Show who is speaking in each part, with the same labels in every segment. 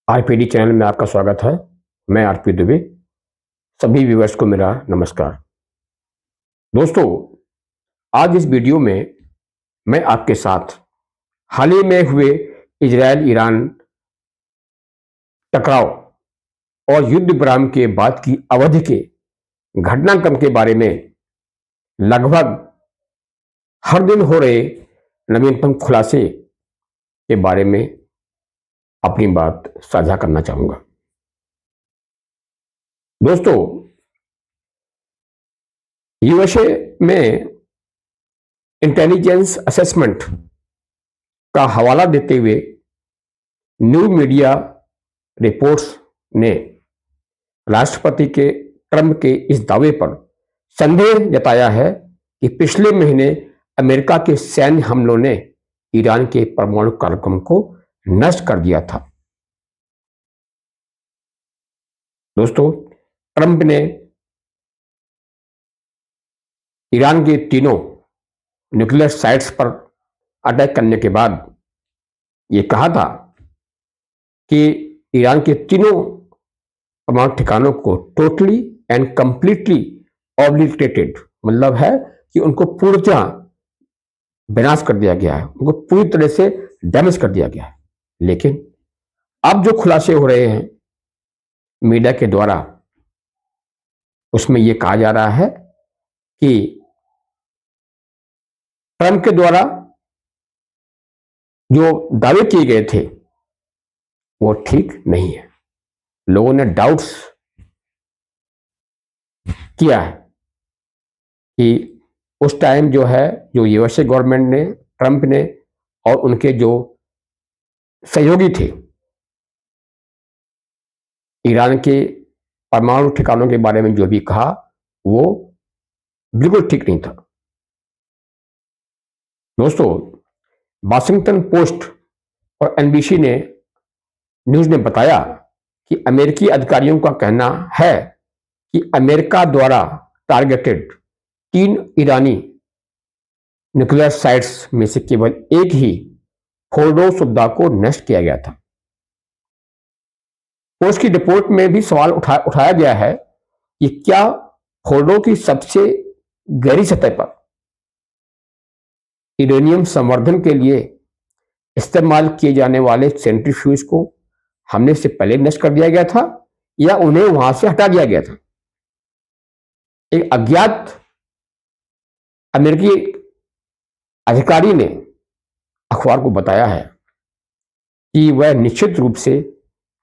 Speaker 1: RPD channel में आपका स्वागत है। मैं आरपी दुबे। सभी व्यूअर्स को मेरा नमस्कार। दोस्तों, आज इस वीडियो में मैं आपके साथ हाल ही में हुए इजरायल ईरान टकराव और युद्ध विराम के बाद की अवधि के घटनाक्रम के बारे में लगभग हर दिन हो रहे नवीनतम खुलासे के बारे में अपनी बात साझा करना चाहूंगा। दोस्तों, यूएसए में इंटेलिजेंस असेसमेंट का हवाला देते हुए न्यू मीडिया रिपोर्ट्स ने राष्ट्रपति के ट्रंप के इस दावे पर संदेह जताया है कि पिछले महीने अमेरिका के सैन्य हमलों ने ईरान के परमाणु कार्यक्रम को नष्ट कर दिया था। दोस्तों, ट्रंप ने ईरान के तीनों न्यूक्लियर साइट्स पर अटैक करने के बाद यह कहा था कि ईरान के तीनों परमाणु ठिकानों को टोटली एंड कंप्लीटली ऑब्लिटरेटेड, मतलब है कि उनको पूर्णतः विनाश कर दिया गया है, उनको पूरी तरह से डैमेज कर दिया गया है। लेकिन अब जो खुलासे हो रहे हैं मीडिया के द्वारा, उसमें यह कहा जा रहा है कि ट्रंप के द्वारा जो दावे किए गए थे वो ठीक नहीं है। लोगों ने डाउट्स किया है कि उस टाइम जो है, जो यूएसए गवर्नमेंट ने, ट्रंप ने और उनके जो सहयोगी थे, ईरान के परमाणु ठिकानों के बारे में जो भी कहा वो बिल्कुल ठीक नहीं था। दोस्तों, वाशिंगटन पोस्ट और एनबीसी ने न्यूज ने बताया कि अमेरिकी अधिकारियों का कहना है कि अमेरिका द्वारा टारगेटेड 3 ईरानी न्यूक्लियर साइट्स में से केवल एक ही फोर्डो सुविधा को नष्ट किया गया था। पोस्ट की रिपोर्ट में भी सवाल उठाया गया है कि क्या फोर्डो की सबसे गहरी सतह पर यूरेनियम संवर्धन के लिए इस्तेमाल किए जाने वाले सेंट्रीफ्यूज को हमने से पहले नष्ट कर दिया गया था या उन्हें वहां से हटा दिया गया था। एक अज्ञात अमेरिकी अधिकारी ने अखबार को बताया है कि वह निश्चित रूप से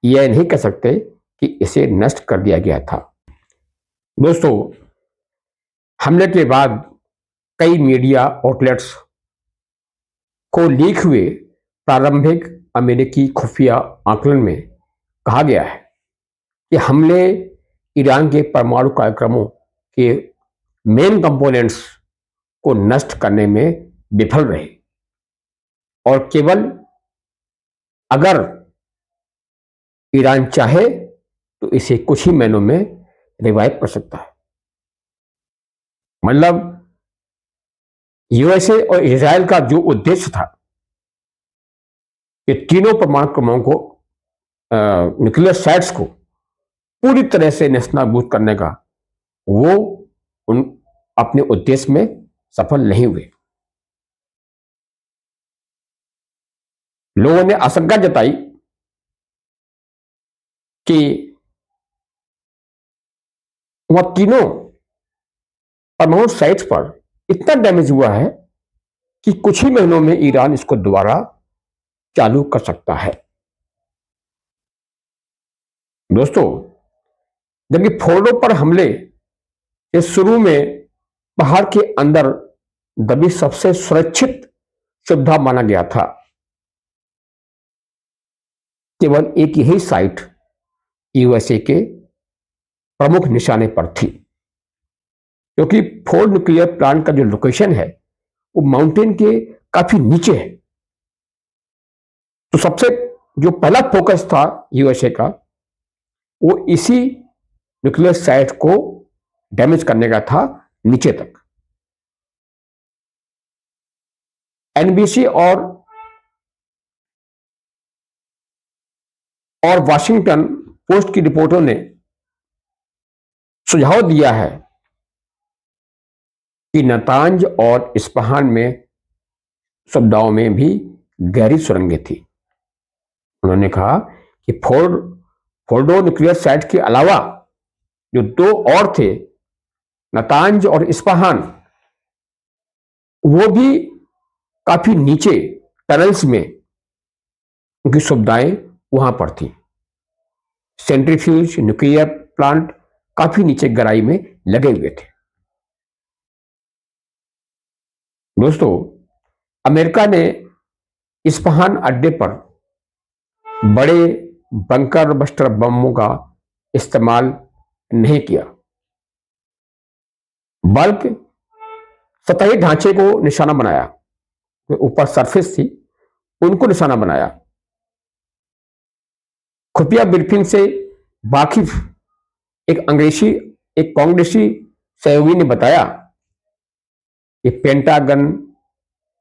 Speaker 1: यह नहीं कह सकते कि इसे नष्ट कर दिया गया था। दोस्तों, हमले के बाद कई मीडिया आउटलेट्स को लीक हुए प्रारंभिक अमेरिकी खुफिया आकलन में कहा गया है कि हमले ईरान के परमाणु कार्यक्रमों के मेन कंपोनेंट्स को नष्ट करने में विफल रहे और केवल अगर ईरान चाहे तो इसे कुछ ही महीनों में रिवाइव कर सकता है। मतलब यूएसए और इजराइल का जो उद्देश्य था कि तीनों परमाणु क्रमों को, न्यूक्लियर साइट्स को पूरी तरह से नेस्तनाबूद करने का, वो उन अपने उद्देश्य में सफल नहीं हुए। लोगों ने आशंका जताई कि वह तीनों परमाणु साइट्स पर इतना डैमेज हुआ है कि कुछ ही महीनों में ईरान इसको दोबारा चालू कर सकता है। दोस्तों, जबकि फोर्डो पर हमले के शुरू में पहाड़ के अंदर दबी सबसे सुरक्षित सुविधा माना गया था, केवल एक ही साइट यूएसए के प्रमुख निशाने पर थी, क्योंकि फोर्ड न्यूक्लियर प्लांट का जो लोकेशन है वो माउंटेन के काफी नीचे है। तो सबसे जो पहला फोकस था यूएसए का वो इसी न्यूक्लियर साइट को डैमेज करने का था, नीचे तक। एनबीसी और और वाशिंगटन पोस्ट की रिपोर्टों ने सुझाव दिया है कि नतांज और इस्फहान में समुदायों में भी गहरी सुरंगें थी। उन्होंने कहा कि फोर्डो न्यूक्लियर साइट के अलावा जो दो और थे, नतांज और इस्फहान, वो भी काफी नीचे टनल्स में उनकी सुविधाएं वहां पर थी। सेंट्रीफ्यूज न्यूक्लियर प्लांट काफी नीचे गहराई में लगे हुए थे। दोस्तों, अमेरिका ने इस्फहान अड्डे पर बड़े बंकर बस्टर बमों का इस्तेमाल नहीं किया, बल्कि सतही ढांचे को निशाना बनाया। ऊपर सरफेस थी, उनको निशाना बनाया। खुफिया ब्रीफिंग से वाकिफ एक कांग्रेसी सहयोगी ने बताया कि पेंटागन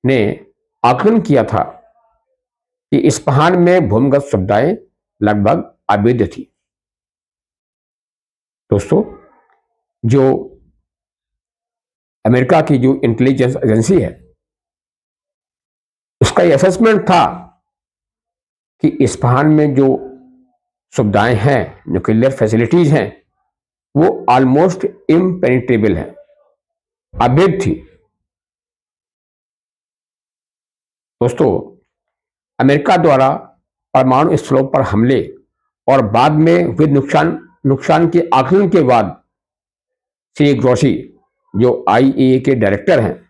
Speaker 1: ने आकलन किया था कि इस्फहान में भूमिगत सुविधाएं लगभग अवैध थी। दोस्तों, जो अमेरिका की जो इंटेलिजेंस एजेंसी है, उसका यह असेसमेंट था कि इस्फहान में जो सुविधाएं हैं, न्यूक्लियर फैसिलिटीज हैं, वो ऑलमोस्ट इम्पेनिट्रेबल है, अवैध थी। दोस्तों, अमेरिका द्वारा परमाणु स्थलों पर हमले और बाद में हुए नुकसान के आकलन के बाद श्री ग्रोसी, जो IAEA के डायरेक्टर हैं,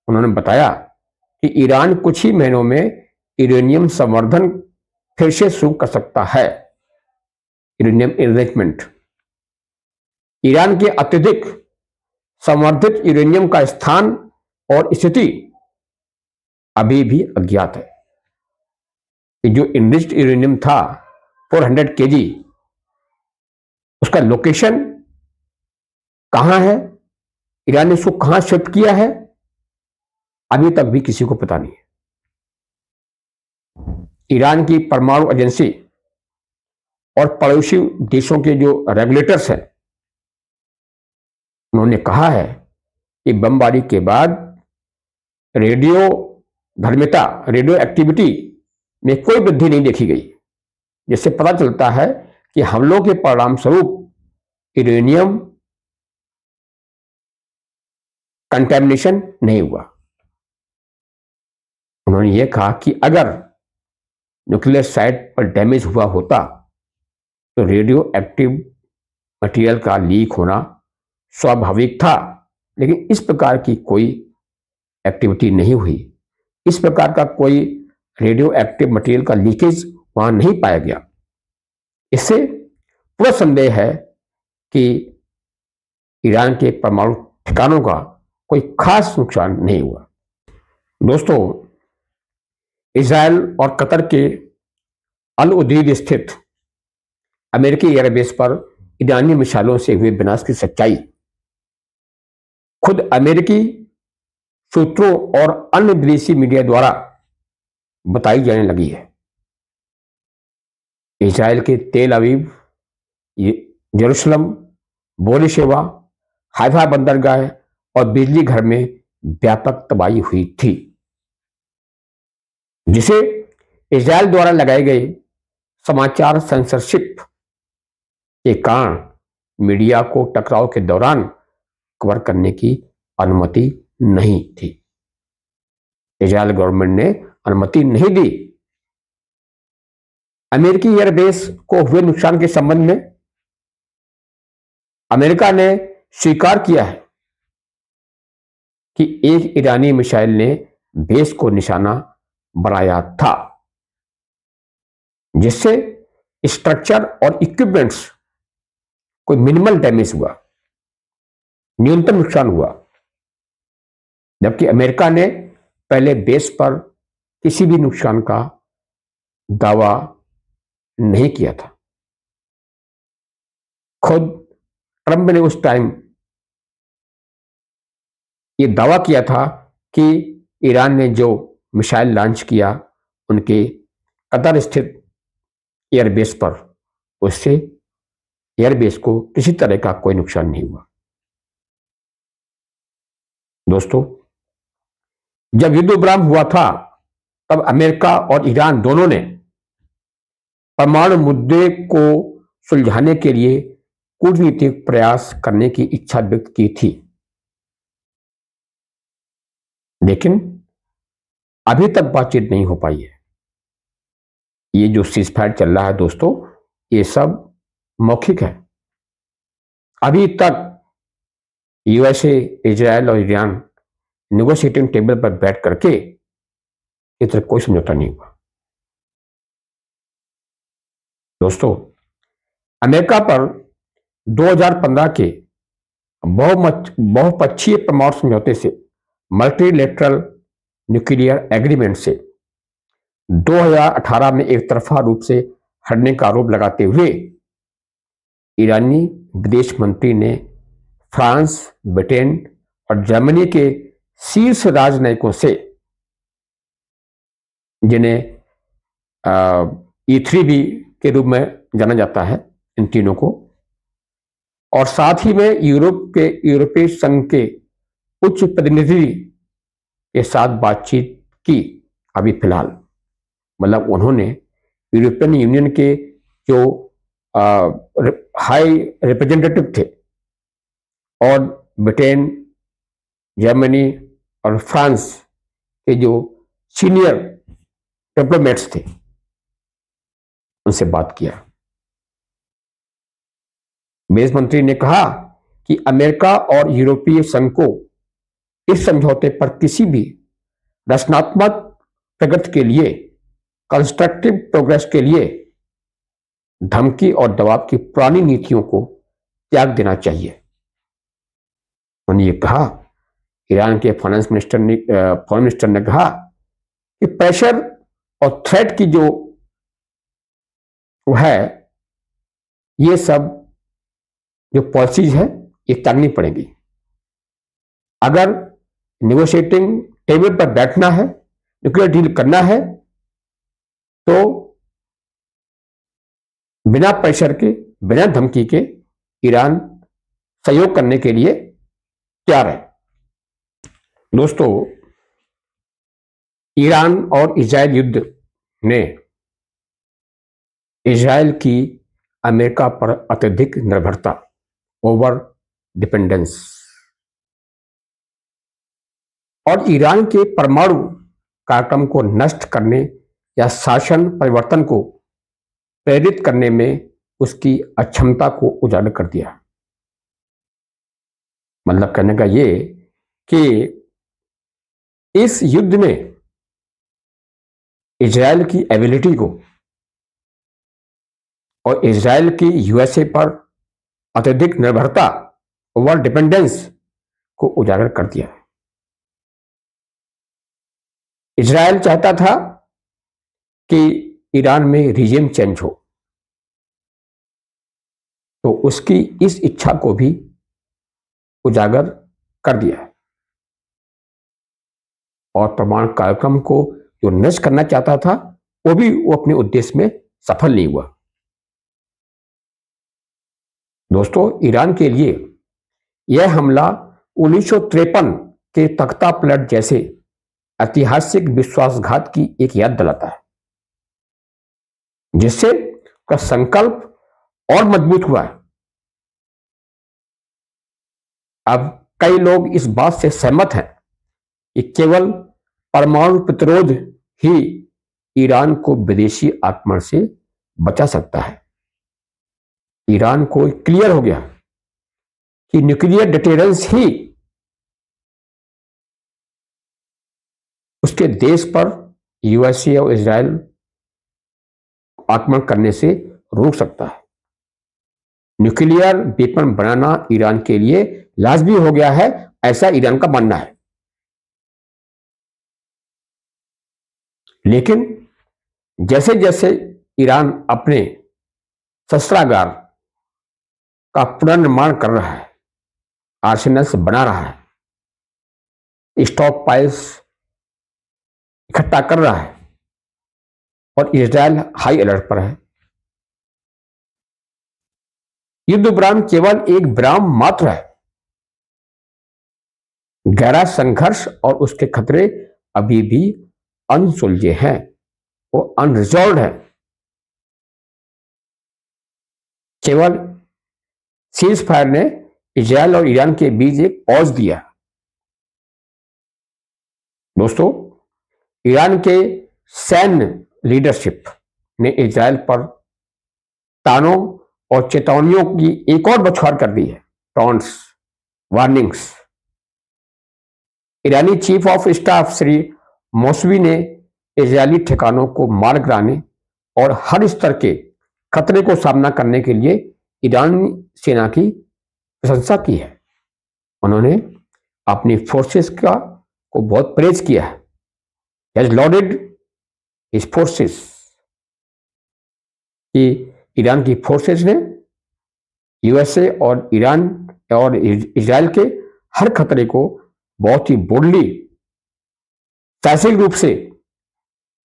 Speaker 1: उन्होंने बताया कि ईरान कुछ ही महीनों में यूरेनियम संवर्धन फिर से शुरू कर सकता है। यूरेनियम एनरिचमेंट, ईरान के अत्यधिक संवर्धित यूरेनियम का स्थान और स्थिति अभी भी अज्ञात है। कि जो इनरिच्ड यूरेनियम था 400 kg, उसका लोकेशन कहां है, ईरान ने उसको कहां शिफ्ट किया है, अभी तक भी किसी को पता नहीं है। ईरान की परमाणु एजेंसी और पड़ोसी देशों के जो रेगुलेटर्स हैं, उन्होंने कहा है कि बमबारी के बाद रेडियो एक्टिविटी में कोई वृद्धि नहीं देखी गई, जिससे पता चलता है कि हमलों के परिणाम स्वरूप यूरेनियम कंटैमिनेशन नहीं हुआ। उन्होंने यह कहा कि अगर न्यूक्लियर साइट पर डैमेज हुआ होता तो रेडियो एक्टिव मटेरियल का लीक होना स्वाभाविक था, लेकिन इस प्रकार की कोई एक्टिविटी नहीं हुई। इस प्रकार का कोई रेडियो एक्टिव मटेरियल का लीकेज वहां नहीं पाया गया। इससे पूरा संदेह है कि ईरान के परमाणु ठिकानों का कोई खास नुकसान नहीं हुआ। दोस्तों, इजराइल और कतर के अल उदीद स्थित अमेरिकी एयरबेस पर ईरानी मिसाइलों से हुए विनाश की सच्चाई खुद अमेरिकी सूत्रों और अन्य विदेशी मीडिया द्वारा बताई जाने लगी है। इजराइल के तेल अवीव, यरूशलेम, बोरिशेवा, हाइफा बंदरगाह और बिजली घर में व्यापक तबाही हुई थी, जिसे इजराइल द्वारा लगाए गए समाचार सेंसरशिप के कारण मीडिया को टकराव के दौरान कवर करने की अनुमति नहीं थी। इजराइल गवर्नमेंट ने अनुमति नहीं दी। अमेरिकी एयरबेस को हुए नुकसान के संबंध में अमेरिका ने स्वीकार किया है कि एक ईरानी मिसाइल ने बेस को निशाना बनाया था, जिससे स्ट्रक्चर और इक्विपमेंट्स कोई मिनिमल डैमेज हुआ, न्यूनतम नुकसान हुआ, जबकि अमेरिका ने पहले बेस पर किसी भी नुकसान का दावा नहीं किया था। खुद ट्रंप ने उस टाइम ये दावा किया था कि ईरान ने जो मिसाइल लॉन्च किया उनके कतर स्थित एयरबेस पर, उससे एयरबेस को किसी तरह का कोई नुकसान नहीं हुआ। दोस्तों, जब युद्ध उपराम हुआ था तब अमेरिका और ईरान दोनों ने परमाणु मुद्दे को सुलझाने के लिए कूटनीतिक प्रयास करने की इच्छा व्यक्त की थी, लेकिन अभी तक बातचीत नहीं हो पाई है। ये जो सीजफायर चल रहा है दोस्तों, ये सब मौखिक है। अभी तक यूएसए, इजराइल और ईरान नेगोशिएटिंग टेबल पर बैठ करके इस तरह कोई समझौता नहीं हुआ। दोस्तों, अमेरिका पर 2015 के बहुपक्षीय परमाणु समझौते से, मल्टीलेटरल न्यूक्लियर एग्रीमेंट से 2018 में एक तरफा रूप से हटने का आरोप लगाते हुए ईरानी विदेश मंत्री ने फ्रांस, ब्रिटेन और जर्मनी के शीर्ष राजनयिकों से, जिन्हें E3 भी के रूप में जाना जाता है, इन तीनों को, और साथ ही में यूरोपीय संघ के उच्च प्रतिनिधि के साथ बातचीत की। अभी फिलहाल मतलब उन्होंने यूरोपियन यूनियन के जो हाई रिप्रेजेंटेटिव थे और ब्रिटेन, जर्मनी और फ्रांस के जो सीनियर डिप्लोमेट्स थे, उनसे बात किया। विदेश मंत्री ने कहा कि अमेरिका और यूरोपीय संघ को इस समझौते पर किसी भी रचनात्मक प्रगति के लिए, कंस्ट्रक्टिव प्रोग्रेस के लिए धमकी और दबाव की पुरानी नीतियों को त्याग देना चाहिए। उन्होंने ये कहा, ईरान के फॉरेन मिनिस्टर ने कहा कि प्रेशर और थ्रेट की जो है, ये सब जो पॉलिसीज है, ये त्यागनी पड़ेगी। अगर नेगोशिएटिंग टेबल पर बैठना है, न्यूक्लियर डील करना है, तो बिना प्रेशर के, बिना धमकी के ईरान सहयोग करने के लिए तैयार है। दोस्तों, ईरान और इजराइल युद्ध ने इजराइल की अमेरिका पर अत्यधिक निर्भरता, ओवर डिपेंडेंस, और ईरान के परमाणु कार्यक्रम को नष्ट करने या शासन परिवर्तन को प्रेरित करने में उसकी अक्षमता को उजागर कर दिया। मतलब कहने का ये कि इस युद्ध ने इजराइल की एबिलिटी को और इजराइल की यूएसए पर अत्यधिक निर्भरता, ओवर डिपेंडेंस को उजागर कर दिया। इजराइल चाहता था कि ईरान में रीजन चेंज हो, तो उसकी इस इच्छा को भी उजागर कर दिया है, और परमाणु कार्यक्रम को जो नष्ट करना चाहता था, वो अपने उद्देश्य में सफल नहीं हुआ। दोस्तों, ईरान के लिए यह हमला 1953 के तख्ता पलट जैसे ऐतिहासिक विश्वासघात की एक याद दिलाता है, जिससे उसका संकल्प और मजबूत हुआ है। अब कई लोग इस बात से सहमत हैं कि केवल परमाणु प्रतिरोध ही ईरान को विदेशी आक्रमण से बचा सकता है। ईरान को क्लियर हो गया कि न्यूक्लियर डिटरेंस ही उसके देश पर यूएसए और इजराइल आक्रमण करने से रोक सकता है। न्यूक्लियर वेपन बनाना ईरान के लिए लाजमी हो गया है, ऐसा ईरान का मानना है। लेकिन जैसे जैसे ईरान अपने शस्त्रागार का पुनर्निर्माण कर रहा है, आर्सेनल्स बना रहा है, स्टॉक पाइल्स इकट्ठा कर रहा है, और इजराइल हाई अलर्ट पर है। युद्ध विराम केवल एक विराम मात्र है। गहरा संघर्ष और उसके खतरे अभी भी अनसुलझे हैं, वो अनरिजॉल्व है। केवल सीज फायर ने इजराइल और ईरान के बीच एक पॉज दिया। दोस्तों, ईरान के सैन्य लीडरशिप ने इजराइल पर तानों और चेतावनियों की एक और बौछार कर दी है। Taunts, warnings. Irani chief of staff Shri Mousavi ने इजरायली ठिकानों को मार गिराने और हर स्तर के खतरे को सामना करने के लिए ईरानी सेना की प्रशंसा की है। उन्होंने अपनी फोर्सेस को बहुत प्रेज किया है। हैज लॉर्डेड हिज फोर्सेस, कि ईरान की फोर्सेस ने यूएसए और ईरान और इजराइल के हर खतरे को बहुत ही बोल्डली, साहसिक रूप से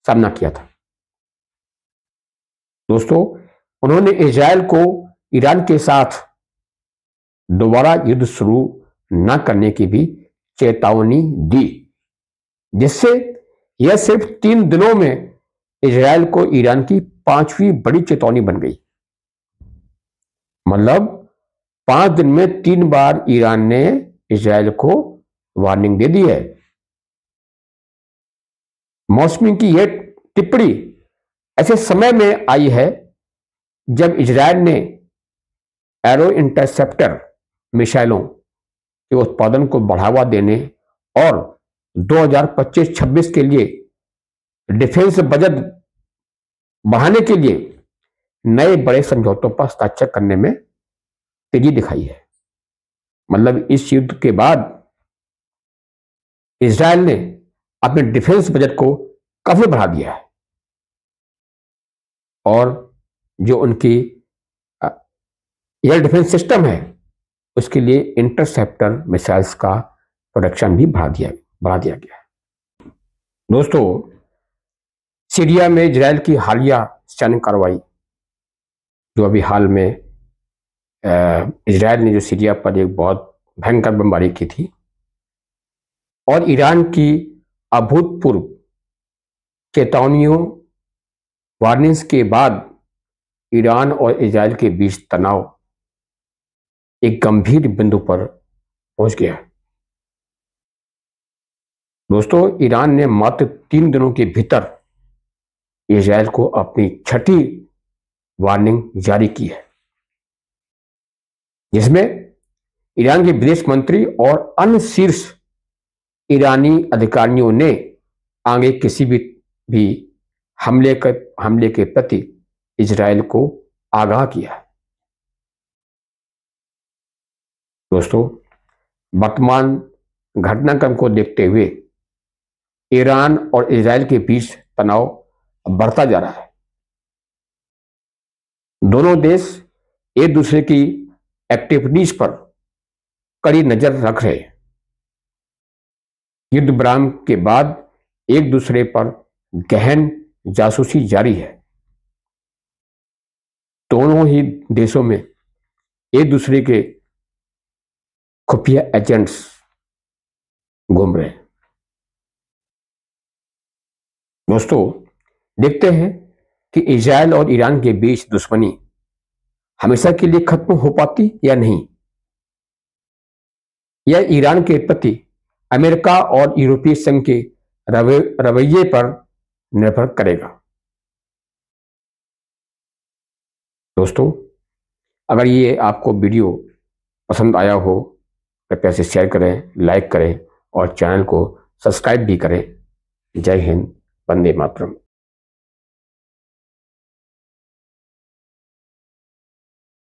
Speaker 1: सामना किया था। दोस्तों, उन्होंने इजराइल को ईरान के साथ दोबारा युद्ध शुरू न करने की भी चेतावनी दी, जिससे यह सिर्फ 3 दिनों में इजराइल को ईरान की 5वीं बड़ी चेतावनी बन गई। मतलब 5 दिन में 3 बार ईरान ने इजराइल को वार्निंग दे दी है। मौसमी की यह टिप्पणी ऐसे समय में आई है जब इजराइल ने एरो इंटरसेप्टर मिसाइलों के उत्पादन को बढ़ावा देने और 2025-26 के लिए डिफेंस बजट बढ़ाने के लिए नए बड़े समझौतों पर हस्ताक्षर करने में तेजी दिखाई है। मतलब इस युद्ध के बाद इजराइल ने अपने डिफेंस बजट को काफी बढ़ा दिया है और जो उनकी एयर डिफेंस सिस्टम है उसके लिए इंटरसेप्टर मिसाइल्स का प्रोडक्शन भी बढ़ा दिया गया है। दोस्तों, सीरिया में इजराइल की हालिया सैन्य कार्रवाई, जो अभी हाल में इजराइल ने जो सीरिया पर एक बहुत भयंकर बमबारी की थी, और ईरान की अभूतपूर्व चेतावनियों, वार्निंग्स के बाद ईरान और इजराइल के बीच तनाव एक गंभीर बिंदु पर पहुंच गया। दोस्तों, ईरान ने मात्र 3 दिनों के भीतर इजराइल को अपनी 6ठी वार्निंग जारी की है, जिसमें ईरान के विदेश मंत्री और अन्य शीर्ष ईरानी अधिकारियों ने आगे किसी भी हमले के प्रति इजराइल को आगाह किया है। दोस्तों, वर्तमान घटनाक्रम को देखते हुए ईरान और इजराइल के बीच तनाव बढ़ता जा रहा है। दोनों देश एक दूसरे की एक्टिविटीज पर कड़ी नजर रख रहे हैं। युद्ध विराम के बाद एक दूसरे पर गहन जासूसी जारी है। दोनों ही देशों में एक दूसरे के खुफिया एजेंट्स घूम रहे हैं। दोस्तों, देखते हैं कि इजराइल और ईरान के बीच दुश्मनी हमेशा के लिए खत्म हो पाती या नहीं। यह ईरान के प्रति अमेरिका और यूरोपीय संघ के रवैये पर निर्भर करेगा। दोस्तों, अगर ये आपको वीडियो पसंद आया हो, कृपया से शेयर करें, लाइक करें और चैनल को सब्सक्राइब भी करें। जय हिंद, वंदे मातरम।